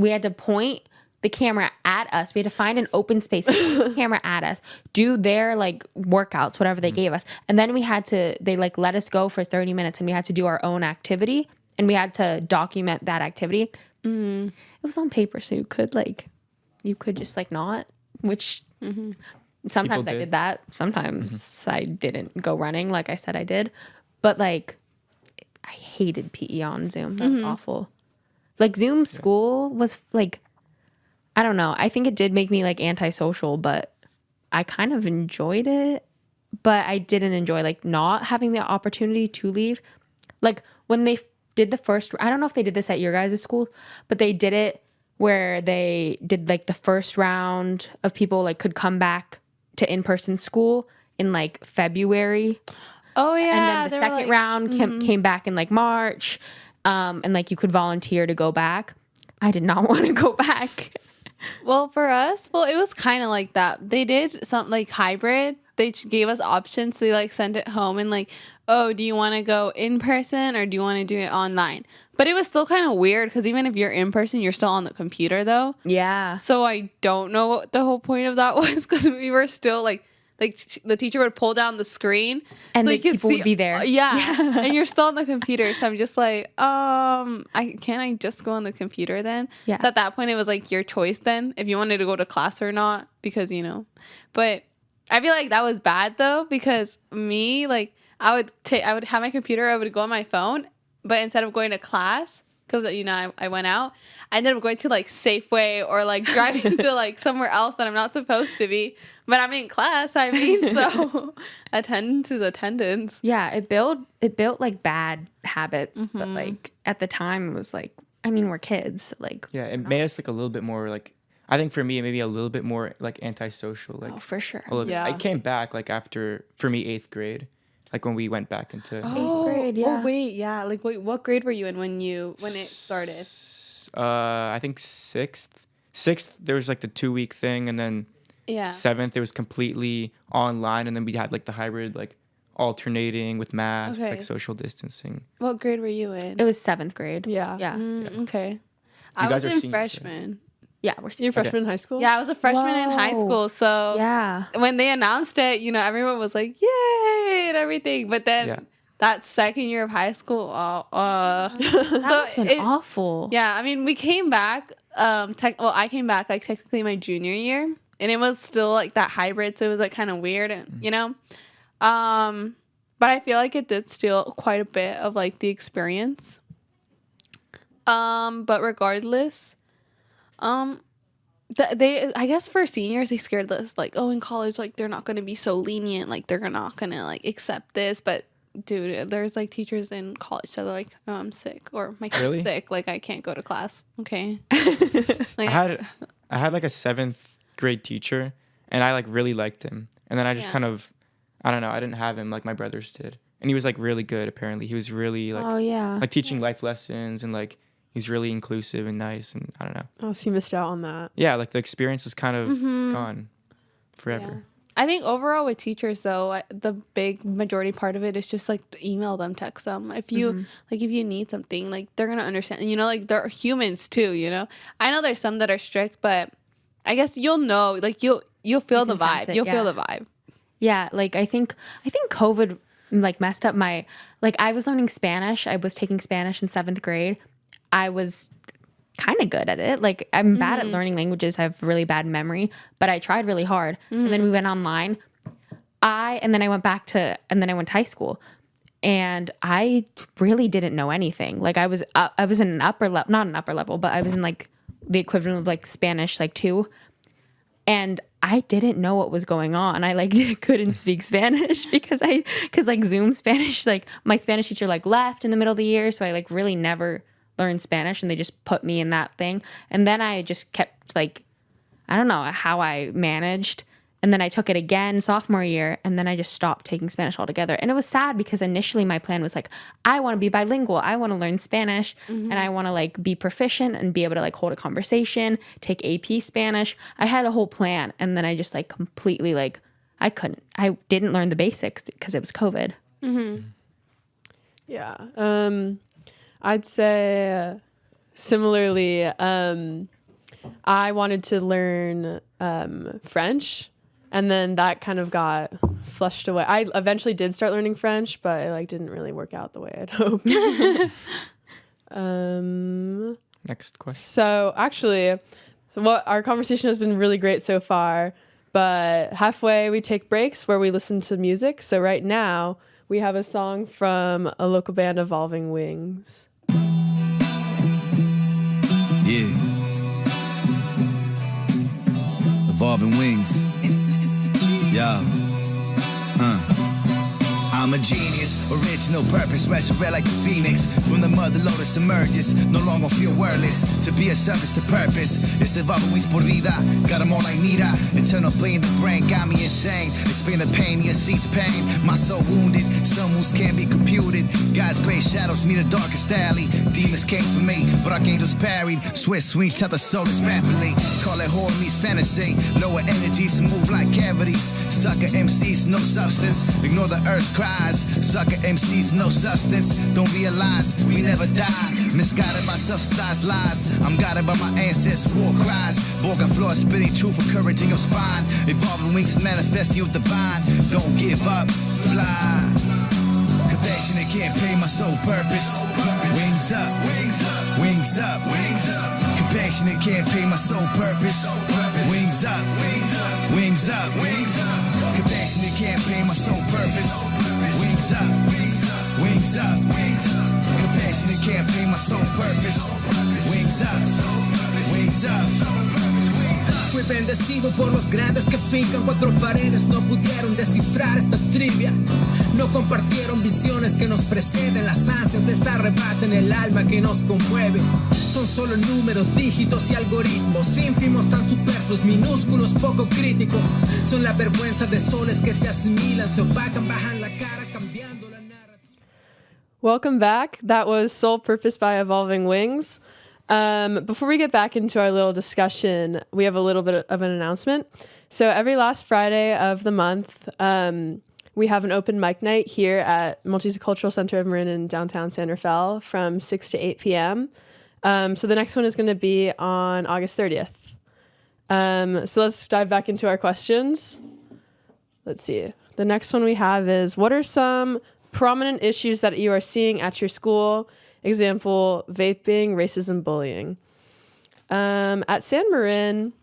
had to point the camera at us. We had to find an open space, point the camera at us, do their like workouts, whatever they gave us. And then they like let us go for 30 minutes and we had to do our own activity and we had to document that activity. It was on paper, so you could just like not, which sometimes I did. did that. Sometimes I didn't go running like I said I did. But like I hated PE on Zoom. That was awful. Like Zoom school was like I don't know. I think it did make me like antisocial, but I kind of enjoyed it. But I didn't enjoy like not having the opportunity to leave. Like when they did the first, I don't know if they did this at your guys' school, but they did it where they did like the first round of people like could come back to in-person school in like February. Oh yeah. And then the they were second like- round came back in like March. And like you could volunteer to go back. I did not want to go back. Well, for us, it was kind of like that. They did something like hybrid. They gave us options. They like sent it home and like, oh, do you want to go in person or do you want to do it online? But it was still kind of weird because even if you're in person, you're still on the computer though. Yeah. So I don't know what the whole point of that was because we were still like the teacher would pull down the screen And so the you could people would be there. Yeah. And you're still on the computer. So I'm just like, I just go on the computer then? Yeah. So at that point it was like your choice then if you wanted to go to class or not because but I feel like that was bad though because me like I would have my computer, I would go on my phone, but instead of going to class because I went out, I ended up going to like Safeway or like driving to like somewhere else that I'm not supposed to be, but I'm in class. I mean, so attendance is attendance. Yeah, it built like bad habits, but like at the time it was like, I mean, we're kids, like Yeah, it made us like a little bit more like, I think for me it made me a little bit more like antisocial. Like oh, for sure. a little bit. Yeah. I came back like after, for me, 8th grade, like when we went back into grade, yeah. Oh wait, yeah. Like wait, what grade were you in when it started? I think 6th there was like the 2-week thing, and then Yeah. 7th it was completely online, and then we had like the hybrid, like alternating with masks, Okay. like social distancing. What grade were you in? It was 7th grade. Yeah. Yeah. Okay. I guys was are in seniors, freshman. Yeah, we're You're a freshman in high school? Yeah, I was a freshman in high Whoa. school. So Yeah. when they announced it, everyone was like, yay, and everything. But then Yeah. that second year of high school, That must have been awful. Yeah, I mean, we came back. I came back like technically my junior year, and it was still like that hybrid, so it was like kind of weird, But I feel like it did steal quite a bit of like the experience. But regardless, they I guess for seniors they scared us like, oh, in college like they're not gonna be so lenient, like they're not gonna like accept this, but. Dude, there's like teachers in college that are like, oh, I'm sick, or my kid's Really? sick, like I can't go to class. Okay. I had like a 7th grade teacher, and I like really liked him, and then I just Yeah. kind of, I don't know, I didn't have him like my brothers did, and he was like really good. Apparently, he was really like Oh yeah. like teaching life lessons, and like he's really inclusive and nice, and I don't know. Oh, so you missed out on that. Yeah, like the experience is kind of gone forever. Yeah. I think overall with teachers though, the big majority part of it is just like email them, text them. If you if you need something, like they're gonna understand. Like they're humans too. I know there's some that are strict, but I guess you'll know. Like you'll feel the can sense vibe. it, You'll feel yeah. the vibe. Yeah, like I think COVID like messed up my like I was learning Spanish. I was taking Spanish in 7th grade. I was kind of good at it. Like I'm bad at learning languages. I have really bad memory, but I tried really hard. And then we went online. And then I went to high school, and I really didn't know anything. Like I was in an upper level, not an upper level, but I was in like the equivalent of like Spanish like 2. And I didn't know what was going on. I like couldn't speak Spanish because like Zoom Spanish, like my Spanish teacher like left in the middle of the year. So I like really never learned Spanish, and they just put me in that thing. And then I just kept like, I don't know how I managed. And then I took it again sophomore year, and then I just stopped taking Spanish altogether. And it was sad because initially my plan was like, I want to be bilingual. I want to learn Spanish, and I want to like be proficient and be able to like hold a conversation, take AP Spanish. I had a whole plan, and then I just like completely like I didn't learn the basics because it was COVID. Yeah. I'd say similarly, I wanted to learn French, and then that kind of got flushed away. I eventually did start learning French, but it like didn't really work out the way I'd hoped. Next question. So actually, our conversation has been really great so far, but halfway we take breaks where we listen to music. So right now we have a song from a local band, Evolving Wings. Yeah. Evolving Wings. Yo. I'm a genius, original purpose, resurrect like the phoenix. From the mother lotus emerges, no longer feel worthless. To be a service to purpose, it's evolving wings por vida. Got them all like Nita, eternal play in the brain, got me insane. Explain the pain, your seat's pain, my soul wounded. Some moves can't be computed. God's great shadows meet the darkest alley. Demons came for me, but archangels parried. Swift swings to the souls rapidly. Call it horror meets fantasy. Lower energies move like cavities. Sucker MCs, no substance. Ignore the earth's cry. Sucker MCs, no substance. Don't realize we never die. Misguided by subsidized lies. I'm guided by my ancestors' war cries. Born floor spitting truth, encouraging your spine. Evolving wings is manifesting your divine. Don't give up, fly. Compassionate can't pay my soul purpose. Wings up, wings up, wings up, wings up. Compassionate can't pay my soul purpose. Wings up, wings up, wings up, wings up. Compassionate can't pay my soul purpose. Wings up, wings up, wings up. Compassionate can't pay my soul purpose. Wings up, wings up. Fui bendecido por los grandes que fincan cuatro paredes. No pudieron descifrar esta trivia. No compartieron visiones que nos preceden. Las ansias de esta arrebaten el alma que nos conmueve. Son solo números, dígitos y algoritmos. Ínfimos, tan superfluos, minúsculos, poco críticos. Son la vergüenza de soles que se asimilan, se opacan, bajan la cara, cambiando la narrativa. Welcome back. That was Soul Purpose by Evolving Wings. Before we get back into our little discussion, we have a little bit of an announcement. So every last Friday of the month, we have an open mic night here at Multicultural Center of Marin in downtown San Rafael from 6 to 8 p.m. So the next one is going to be on August 30th. So let's dive back into our questions. Let's see. The next one we have is, what are some prominent issues that you are seeing at your school? Example, vaping, racism, bullying. At San Marin,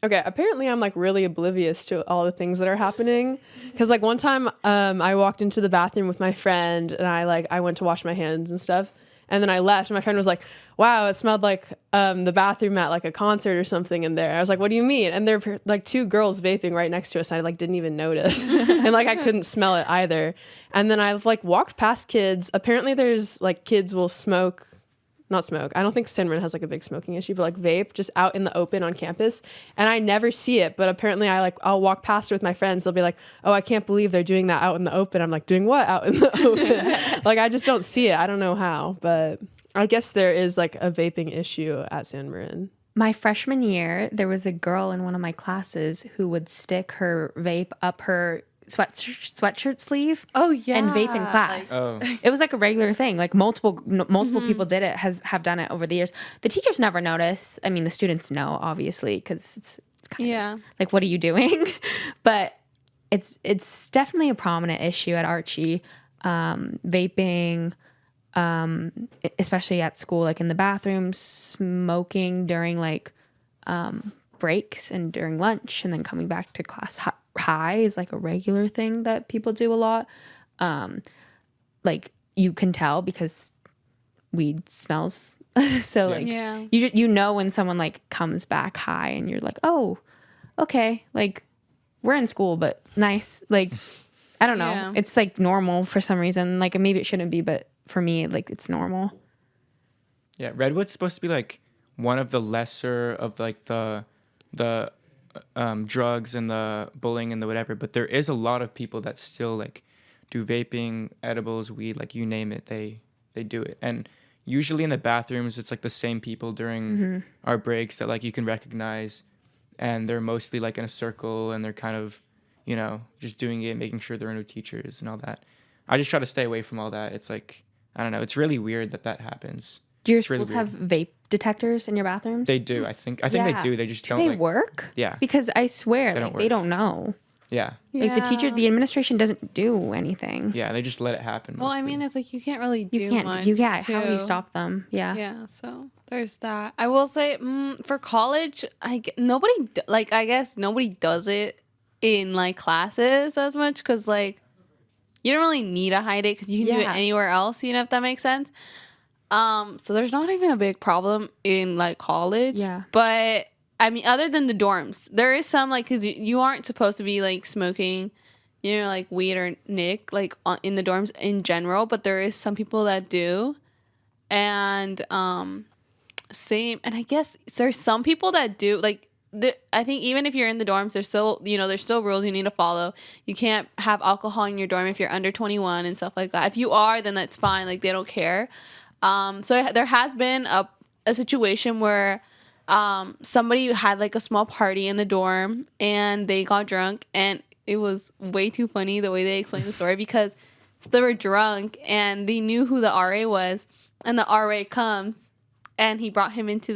okay, apparently I'm like really oblivious to all the things that are happening. Because like one time I walked into the bathroom with my friend and I went to wash my hands and stuff. And then I left and my friend was like, wow, it smelled like the bathroom at like a concert or something in there. I was like, what do you mean? And there were like two girls vaping right next to us. And I like didn't even notice. And like I couldn't smell it either. And then I've like walked past kids. Apparently there's like kids will not smoke. I don't think San Marin has like a big smoking issue, but like vape just out in the open on campus. And I never see it, but apparently I'll walk past it with my friends. They'll be like, oh, I can't believe they're doing that out in the open. I'm like, doing what out in the open? Like, I just don't see it. I don't know how, but I guess there is like a vaping issue at San Marin. My freshman year, there was a girl in one of my classes who would stick her vape up her sweatshirt sleeve. Oh yeah, and vape in class. It was like a regular thing. Like multiple people did it. Have done it over the years. The teachers never notice. I mean, the students know obviously because it's kind of like, what are you doing? But it's definitely a prominent issue at Archie. Vaping, especially at school, like in the bathrooms, smoking during like breaks and during lunch, and then coming back to class high is like a regular thing that people do a lot. Like you can tell because weed smells. So like you know when someone like comes back high and you're like, oh, okay, like we're in school, but nice. Like I don't know, it's like normal for some reason. Like maybe it shouldn't be, but for me, like it's normal. Yeah, Redwood's supposed to be like one of the lesser of like the drugs and the bullying and the whatever, but there is a lot of people that still like do vaping, edibles, weed, like you name it, they do it. And usually in the bathrooms, it's like the same people during our breaks that like you can recognize, and they're mostly like in a circle and they're kind of, you know, just doing it, making sure there are no teachers and all that. I just try to stay away from all that. It's like, I don't know, it's really weird that happens. Do your schools have vape detectors in your bathrooms? They do. I think they do. They just don't. Do they like, work? Yeah. Because I swear they don't know. Yeah. Like the administration doesn't do anything. Yeah, they just let it happen. Well, mostly. I mean, it's like you can't really do much. How do you stop them? Yeah. Yeah. So there's that. I will say for college, I guess nobody does it in like classes as much because like you don't really need to hide it because you can do it anywhere else. You know, if that makes sense. So there's not even a big problem in like college. Yeah. But I mean, other than the dorms, there is some like because you aren't supposed to be like smoking, like weed or nic like in the dorms in general, but there is some people that do, and same. And I guess there's some people that do like. I think even if you're in the dorms, there's still there's still rules you need to follow. You can't have alcohol in your dorm if you're under 21 and stuff like that. If you are, then that's fine. Like they don't care. So there has been a situation where somebody had like a small party in the dorm and they got drunk, and it was way too funny the way they explained the story because they were drunk and they knew who the RA was, and the RA comes and he brought him into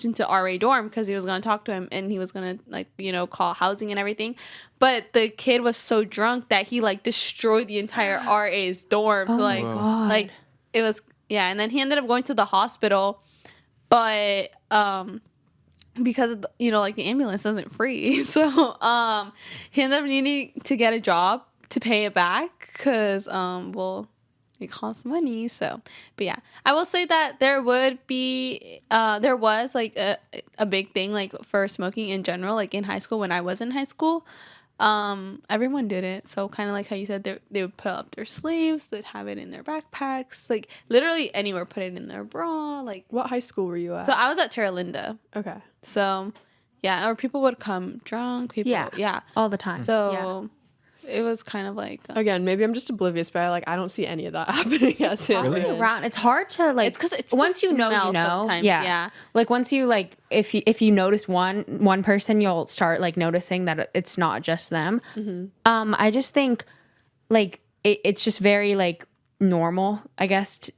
into RA dorm because he was going to talk to him and he was going to like call housing and everything. But the kid was so drunk that he like destroyed the entire RA's dorm. Oh like my God. like it was and then he ended up going to the hospital, but because like the ambulance isn't free, so he ended up needing to get a job to pay it back because it costs money. So but yeah, I will say that there was like a big thing like for smoking in general, like in high school. When I was in high school, everyone did it. So kind of like how you said, they would put up their sleeves, they'd have it in their backpacks, like literally anywhere, put it in their bra. Like, What high school were you at? so I was at Terra Linda. Okay. So yeah, or people would come drunk. Yeah, all the time. so it was kind of like Again, maybe I'm just oblivious, but I don't see any of that happening at San Really? Fran. Around, it's hard to like. It's 'cause it's once the you know, smell you know. sometimes, Yeah. yeah. Like once you like, if you notice one person, you'll start like noticing that it's not just them. I just think like it's just very like normal, I guess.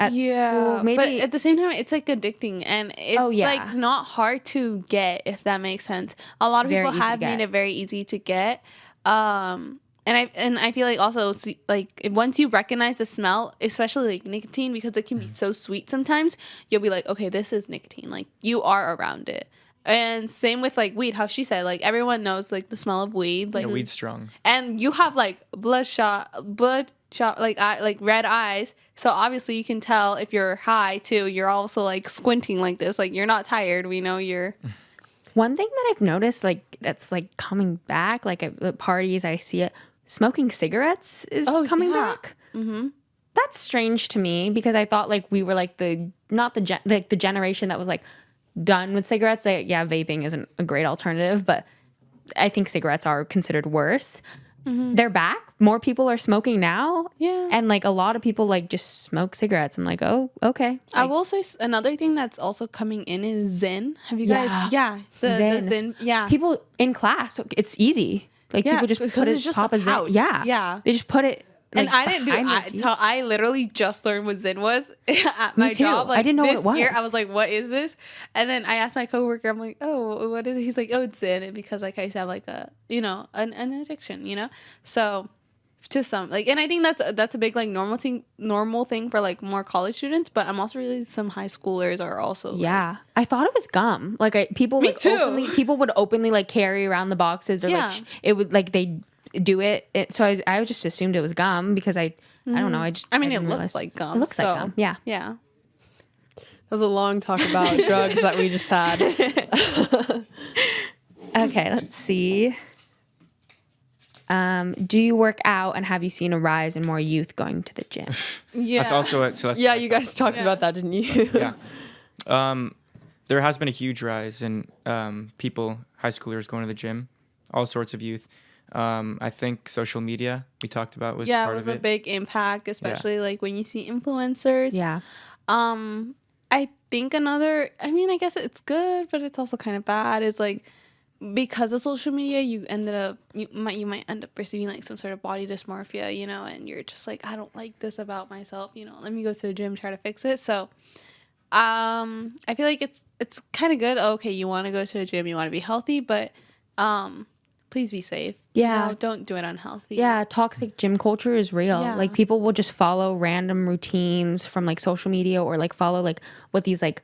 At school, maybe. but at the same time, it's like addicting, and it's like not hard to get, if that makes sense. A lot of Very people easy to have get. made it very easy to get, and I feel like also like once you recognize the smell, especially like nicotine, because it can be so sweet sometimes, you'll be like, okay, this is nicotine. Like you are around it. And same with like weed, how she said, like everyone knows like the smell of weed, like Weed's strong. and you have like bloodshot like red eyes, so obviously you can tell if you're high too. You're also like squinting like this, like you're not tired, we know you're One thing that I've noticed, like that's like coming back, like at the parties, I see it. Smoking cigarettes is coming back. Mm-hmm. That's strange to me because I thought like we were like the generation that was like done with cigarettes. Like, yeah, vaping isn't a great alternative, but I think cigarettes are considered worse. They're back. More people are smoking now. Yeah. And like a lot of people like just smoke cigarettes. I'm like, oh, okay. I will say another thing that's also coming in is Zen. Have you guys? Yeah. The Zen. Zen. Yeah. People in class, it's easy. Like Yeah, people just because put it's it just top a of Zen. pouch. Yeah. Yeah. They just put it. And like, I didn't do behind it their teeth. I literally just learned what Zen was at my too. job. Like, I didn't know what this it was. year, I was like, what is this? And then I asked my coworker, I'm like, oh, what is it? He's like, oh, it's Zen, because like I used to have like a, an addiction, So to some, like, and I think that's a big like normal thing for like more college students, but I'm also really some high schoolers are also like, Yeah, I thought it was gum. Like people, Me like, too. people would openly like carry around the boxes, or Yeah. like it would like they do it. So I just assumed it was gum because I don't know. I mean, it didn't looks realize. like gum. It looks so, like gum. Yeah. Yeah. That was a long talk about drugs that we just had. Okay, let's see. Do you work out, and have you seen a rise in more youth going to the gym? Yeah. That's also it. So that's Yeah, you guys talked about that, didn't you? Yeah. There has been a huge rise in people, high schoolers going to the gym, all sorts of youth. I think social media we talked about was it part was of a it. big impact, especially like when you see influencers. Yeah. I think I guess it's good, but it's also kind of bad. It's like because of social media, you might end up receiving like some sort of body dysmorphia, and you're just like, I don't like this about myself, let me go to the gym, try to fix it. So I feel like it's kind of good. Okay, you want to go to the gym, you want to be healthy, but please be safe. Yeah. Don't do it unhealthy. Yeah, toxic gym culture is real. Yeah. Like people will just follow random routines from like social media, or like follow like what these like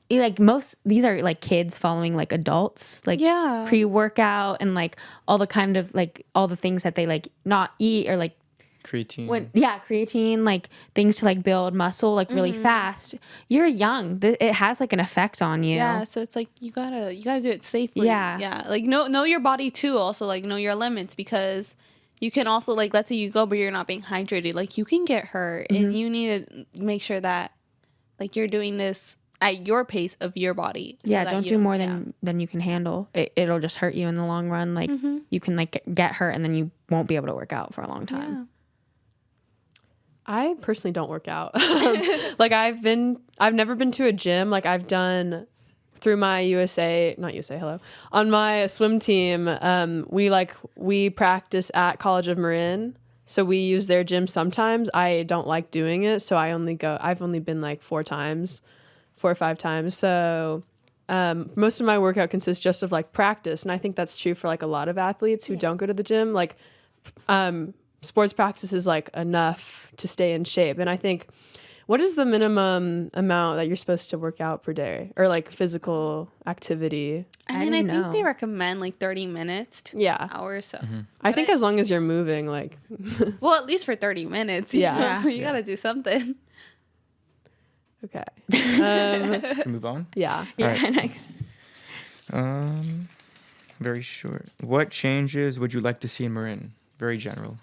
these are like kids following like adults, like Yeah. pre-workout and like all the kind of like all the things that they like not eat, or like creatine. like things to like build muscle like really fast. You're young. It has like an effect on you. Yeah, so it's like you gotta do it safely. Yeah. Like know your body too. Also, like know your limits, because you can also, like, let's say you go but you're not being hydrated, like you can get hurt, and you need to make sure that like you're doing this at your pace of your body. So Yeah, that don't do more than you can handle. It'll just hurt you in the long run. Like you can like get hurt and then you won't be able to work out for a long time. Yeah. I personally don't work out. Like I've never been to a gym. Like I've done through my on my swim team. We practice at College of Marin. So we use their gym sometimes. I don't like doing it. So I've only been like 4 or 5 times. So most of my workout consists just of like practice. And I think that's true for like a lot of athletes who don't go to the gym. Like sports practice is like enough to stay in shape. And I think, what is the minimum amount that you're supposed to work out per day, or like physical activity? I mean, I think they recommend like 30 minutes to an hour. So I think as long as you're moving, like, well, at least for 30 minutes. Yeah. You gotta do something. okay. Move on. Yeah. Yeah, Alright. next. Very short. What changes would you like to see in Marin? Very general.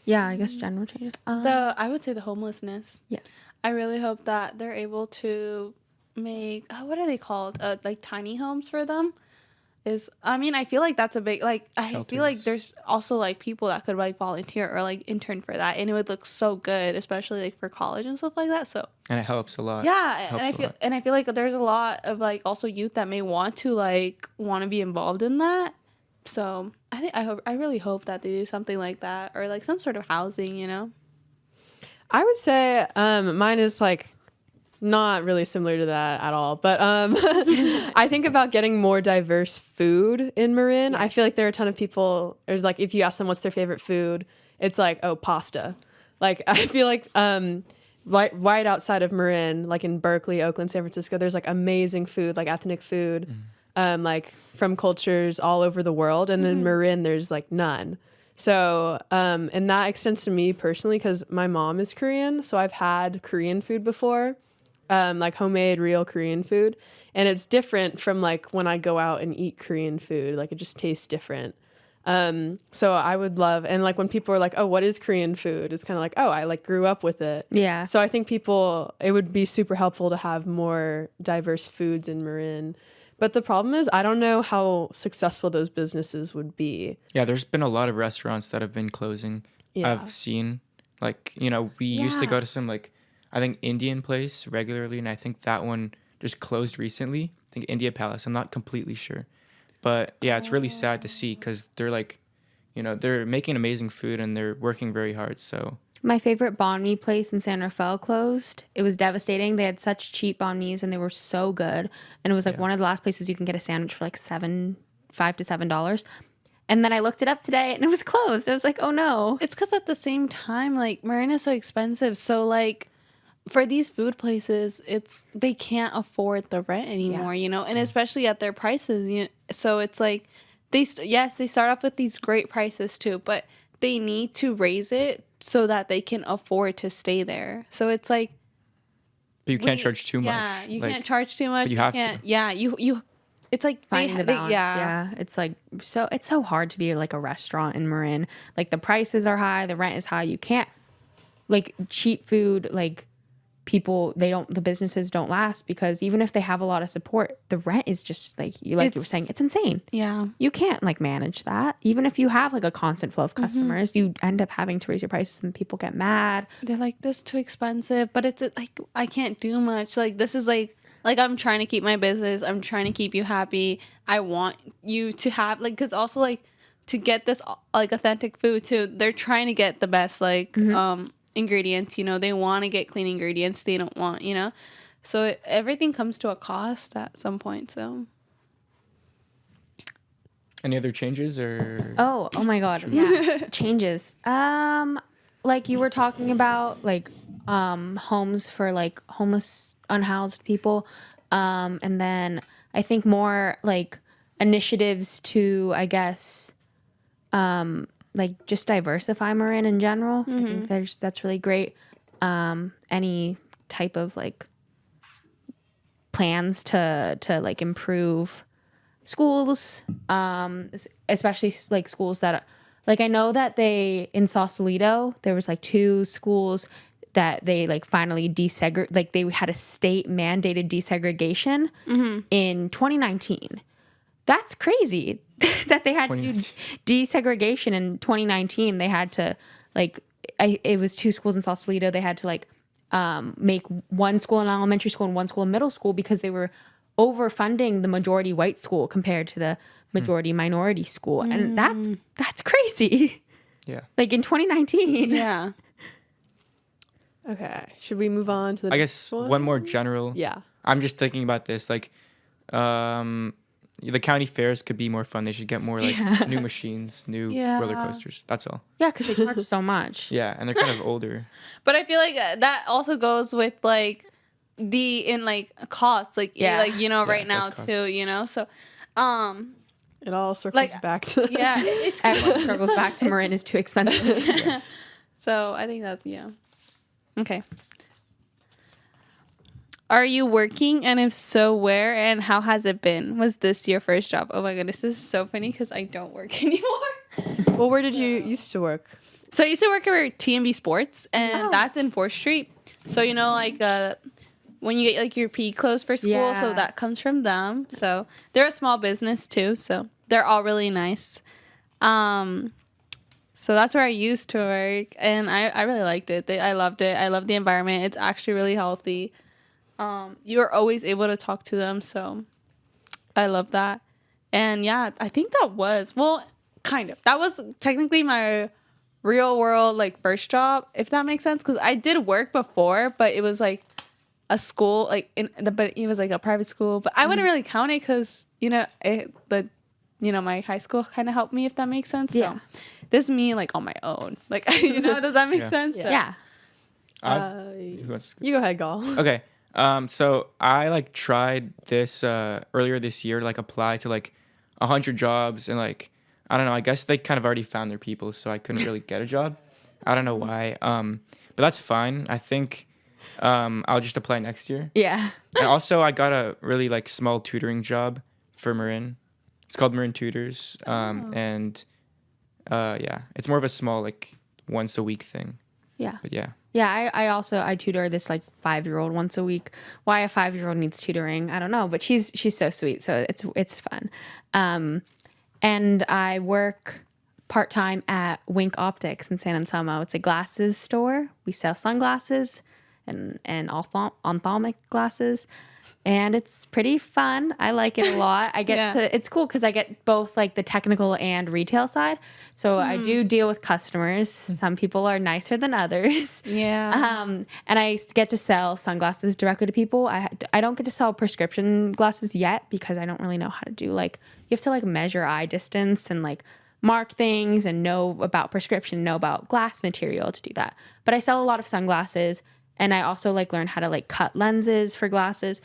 Yeah, I guess general changes. I would say the homelessness. Yeah. I really hope that they're able to make, what are they called? Like tiny homes for them. I feel like that's a big, like, I feel like there's also like people that could like volunteer or like intern for that, and it would look so good, especially like for college and stuff like that. So And it helps a lot. yeah, and I feel like there's a lot of like also youth that may want to be involved in that. So I really hope that they do something like that, or like some sort of housing, you know. I would say mine is like not really similar to that at all, but I think about getting more diverse food in Marin. I feel like there are a ton of people, there's like, if you ask them what's their favorite food, it's like, oh, pasta. Like I feel like right outside of Marin, like in Berkeley, Oakland, San Francisco, there's like amazing food, like ethnic food, like from cultures all over the world, and in Marin there's like none. So, and that extends to me personally because my mom is Korean. So I've had Korean food before, like homemade real Korean food. And it's different from like when I go out and eat Korean food, like it just tastes different. So I would love, and like when people are like, oh, what is Korean food? It's kind of like, oh, I like grew up with it. Yeah. So I think it would be super helpful to have more diverse foods in Marin. But the problem is, I don't know how successful those businesses would be. Yeah, there's been a lot of restaurants that have been closing. Yeah. I've seen, like, we used to go to some, like, I think Indian place regularly, and I think that one just closed recently. I think India Palace. I'm not completely sure. But, yeah, it's really sad to see because they're, like, they're making amazing food and they're working very hard, so... My favorite banh mi place in San Rafael closed. It was devastating. They had such cheap banh mi's and they were so good. And it was like one of the last places you can get a sandwich for like $5 to $7. And then I looked it up today and it was closed. I was like, oh no. It's because at the same time, like, Marin is so expensive. So, like, for these food places, they can't afford the rent anymore, and especially at their prices. So it's like, they start off with these great prices too, but they need to raise it so that they can afford to stay there. So it's like, but you can't charge too much. Yeah, you can't charge too much. But you have to. Yeah, you. It's like Finding the balance. Yeah. It's like it's so hard to be like a restaurant in Marin. Like the prices are high, the rent is high. You can't like cheap food. Like the businesses don't last because even if they have a lot of support, the rent is just like you were saying, it's insane. Yeah, you can't like manage that. Even if you have like a constant flow of customers, you end up having to raise your prices and people get mad. They're like, this is too expensive, but it's like I can't do much. Like this is like I'm trying to keep my business. I'm trying to keep you happy. I want you to have like, because also like to get this like authentic food too, they're trying to get the best like ingredients. They want to get clean ingredients. They don't want so everything comes to a cost at some point. So any other changes or oh my god, yeah. Changes, like you were talking about like homes for like homeless unhoused people, and then I think more like initiatives to, I guess, like just diversify Marin in general. I think that's really great. Any type of like plans to like improve schools, especially like schools that like I know that they in Sausalito there was like 2 schools that they like finally like they had a state mandated desegregation in 2019. That's crazy that they had to do desegregation in 2019. They had to like it was 2 schools in Sausalito. They had to like make one school in elementary school and one school in middle school because they were overfunding the majority white school compared to the majority minority school. And that's crazy. Yeah. Like in 2019. Yeah. Okay. Should we move on to the I next guess one more general. Yeah. I'm just thinking about this. Like, the county fairs could be more fun. They should get more like new machines, new roller coasters. That's all. Yeah, because they charge so much. Yeah, and they're kind of older. But I feel like that also goes with like cost, like like right now cost. too, so It all circles back to it's Everyone circles back to Marin is too expensive. so I think that's okay. Are you working, and if so, where and how has it been? Was this your first job? Oh my goodness, this is so funny because I don't work anymore. Well, where did you used to work? So I used to work for TMB Sports, and that's in 4th Street. So like when you get like your PE clothes for school, so that comes from them. So they're a small business too, so they're all really nice. So that's where I used to work, and I really liked it. I loved it. I loved the environment. It's actually really healthy. You are always able to talk to them, so I love that. And yeah, I think that was kind of. That was technically my real world like first job, if that makes sense, because I did work before, but it was like a school, like but it was like a private school. But I wouldn't really count it because my high school kind of helped me, if that makes sense. Yeah. So this is me like on my own, like does that make sense? Yeah. Who wants to- You go ahead, Gal. Okay. So I like tried this earlier this year to like apply to like 100 jobs, and like I don't know, I guess they kind of already found their people, so I couldn't really get a job. I don't know why. But that's fine. I think I'll just apply next year. Yeah. And also I got a really like small tutoring job for Marin. It's called Marin Tutors. And it's more of a small like once a week thing. Yeah. But yeah. Yeah, I tutor this like 5-year-old once a week. Why a 5-year-old needs tutoring, I don't know, but she's so sweet, so it's fun. And I work part-time at Wink Optics in San Anselmo. It's a glasses store. We sell sunglasses and ophthalmic glasses. And it's pretty fun. I like it a lot. I get it's cool because I get both like the technical and retail side. So I do deal with customers. Some people are nicer than others. Yeah. And I get to sell sunglasses directly to people. I don't get to sell prescription glasses yet because I don't really know how to do like, you have to like measure eye distance and like mark things and know about prescription, know about glass material to do that. But I sell a lot of sunglasses, and I also like learn how to like cut lenses for glasses.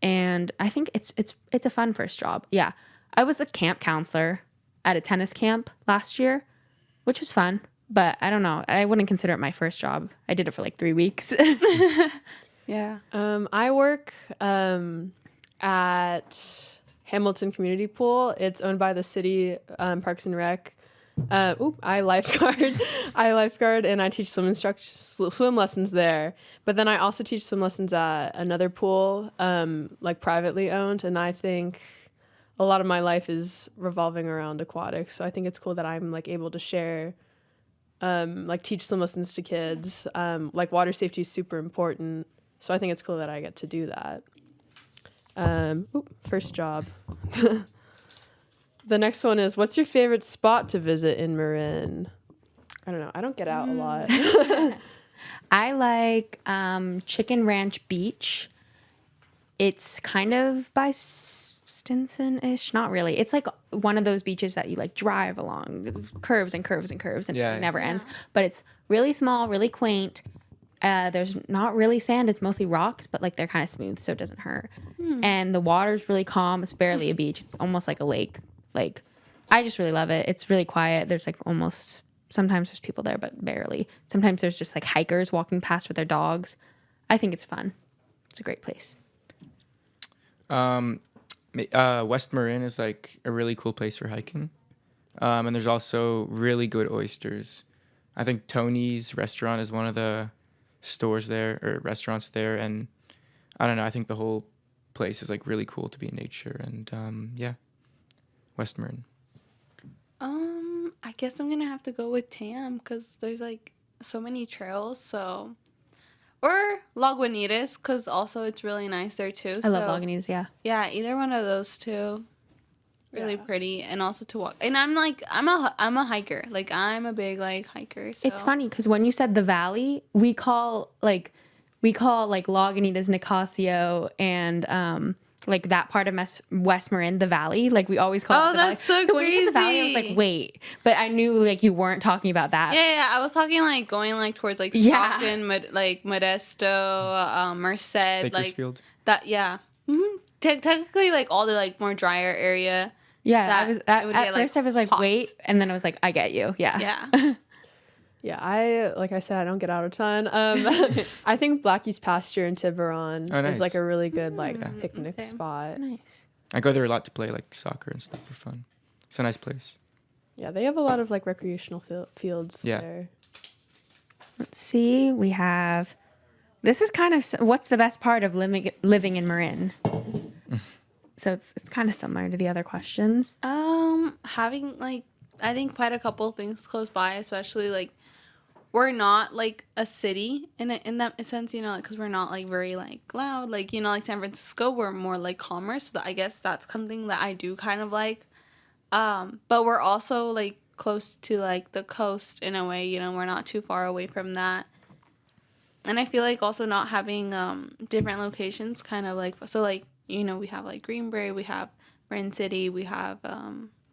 And I think it's a fun first job. Yeah. I was a camp counselor at a tennis camp last year, which was fun. But I don't know. I wouldn't consider it my first job. I did it for like 3 weeks. Yeah. I work at Hamilton Community Pool. It's owned by the city, Parks and Rec. I lifeguard. I lifeguard, and I teach swim lessons there. But then I also teach swim lessons at another pool, like privately owned. And I think a lot of my life is revolving around aquatics. So I think it's cool that I'm like able to share, like teach swim lessons to kids. Like water safety is super important. So I think it's cool that I get to do that. First job. The next one is, what's your favorite spot to visit in Marin? I don't know. I don't get out a lot. I like Chicken Ranch Beach. It's kind of by Stinson-ish. Not really. It's like one of those beaches that you like drive along, curves and curves and curves, and it never ends. But it's really small, really quaint. There's not really sand. It's mostly rocks, but like they're kind of smooth, so it doesn't hurt. And the water's really calm. It's barely a beach. It's almost like a lake. Like I just really love it. It's really quiet. There's like almost, sometimes there's people there, but barely. Sometimes there's just like hikers walking past with their dogs. I think it's fun. It's a great place. West Marin is like a really cool place for hiking. And there's also really good oysters. I think Tony's restaurant is one of the stores there or restaurants there. And I don't know, I think the whole place is like really cool to be in nature. And yeah, West Marin. I guess I'm gonna have to go with Tam because there's like so many trails. So, or Lagunitas because also it's really nice there too. I love Lagunitas, yeah. Yeah, either one of those two. Really pretty, and also to walk. And I'm a hiker. Like I'm a big like hiker. So. It's funny because when you said the valley, we call Lagunitas, Nicasio, and like that part of West Marin the valley. Like we always call it the valley. That's so So when you said the valley, I was like, wait, but I knew like you weren't talking about that. Yeah. I was talking like going like towards like Yeah. Stockton, like Modesto, Merced, like Bakersfield. that. Yeah. Mm-hmm. Technically, like all the like more drier area. Yeah, That I was it at would get, first I was like, hot. wait, and then I was like, I get you. Yeah. Yeah. Yeah, like I said, I don't get out a ton. I think Blackie's Pasture in Tiburon Oh, nice. is like a really good like picnic okay. spot. Nice. I go there a lot to play like soccer and stuff for fun. It's a nice place. Yeah, they have a lot of like recreational fields Yeah. there. Let's see. We have. This is kind of what's the best part of living in Marin. So it's kind of similar to the other questions. Having like I think quite a couple things close by, especially like we're not like a city in that sense, you know, because we're not like very like loud, like you know, like San Francisco, we're more like calmer. So I guess that's something that I do kind of like. But we're also like close to like the coast in a way, you know, we're not too far away from that. And I feel like also not having different locations, kind of like so like. You know, we have like Greenbrae, we have Marin City, we have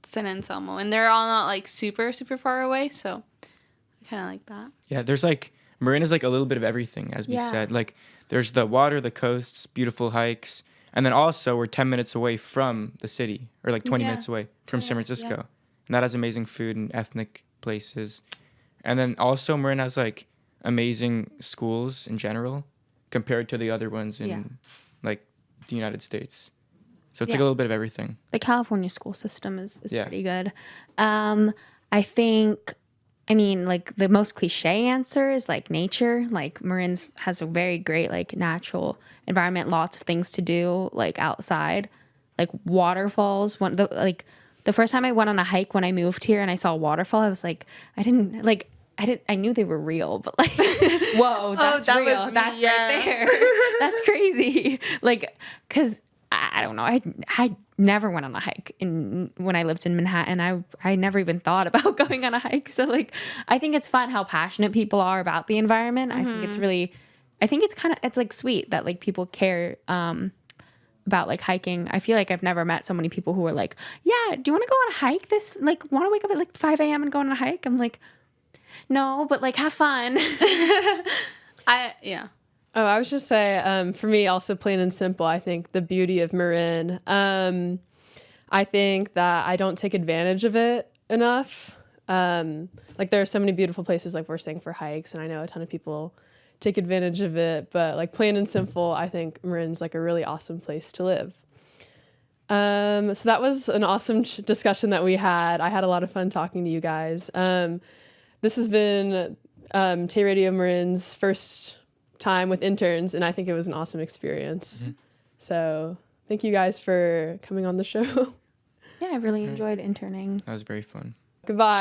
San Anselmo, and they're all not like super, super far away. So I kind of like that. Yeah, there's like Marin is like a little bit of everything, as we Yeah. said. Like there's the water, the coasts, beautiful hikes, and then also we're 10 minutes away from the city, or like 20 Yeah. minutes away from San Francisco, yeah. and that has amazing food and ethnic places. And then also Marin has like amazing schools in general compared to the other ones in Yeah. like the United States. So it's Yeah. like a little bit of everything. The California school system is Yeah. pretty good. I think, I mean, like the most cliche answer is like nature. Like Marin's has a very great like natural environment, lots of things to do like outside, like waterfalls. The first time I went on a hike when I moved here and I saw a waterfall, I was like, I knew they were real, but like, whoa, that's that real. was me, That's yeah. right there. That's crazy. Like, cause I don't know. I never went on a hike when I lived in Manhattan. I never even thought about going on a hike. So like, I think it's fun how passionate people are about the environment. I think it's really, it's like sweet that like people care, about like hiking. I feel like I've never met so many people who are like, yeah, do you want to go on a hike want to wake up at like 5 a.m. and go on a hike? I'm like, no, but like have fun. Yeah. Oh, I was just say, for me, also plain and simple, I think the beauty of Marin. I think that I don't take advantage of it enough. Like there are so many beautiful places, like we're saying, for hikes, and I know a ton of people take advantage of it. But like plain and simple, I think Marin's like a really awesome place to live. So that was an awesome discussion that we had. I had a lot of fun talking to you guys. This has been Tay Radio Marin's first time with interns, and I think it was an awesome experience. Mm-hmm. So thank you guys for coming on the show. Yeah, I really enjoyed interning. That was very fun. Goodbye.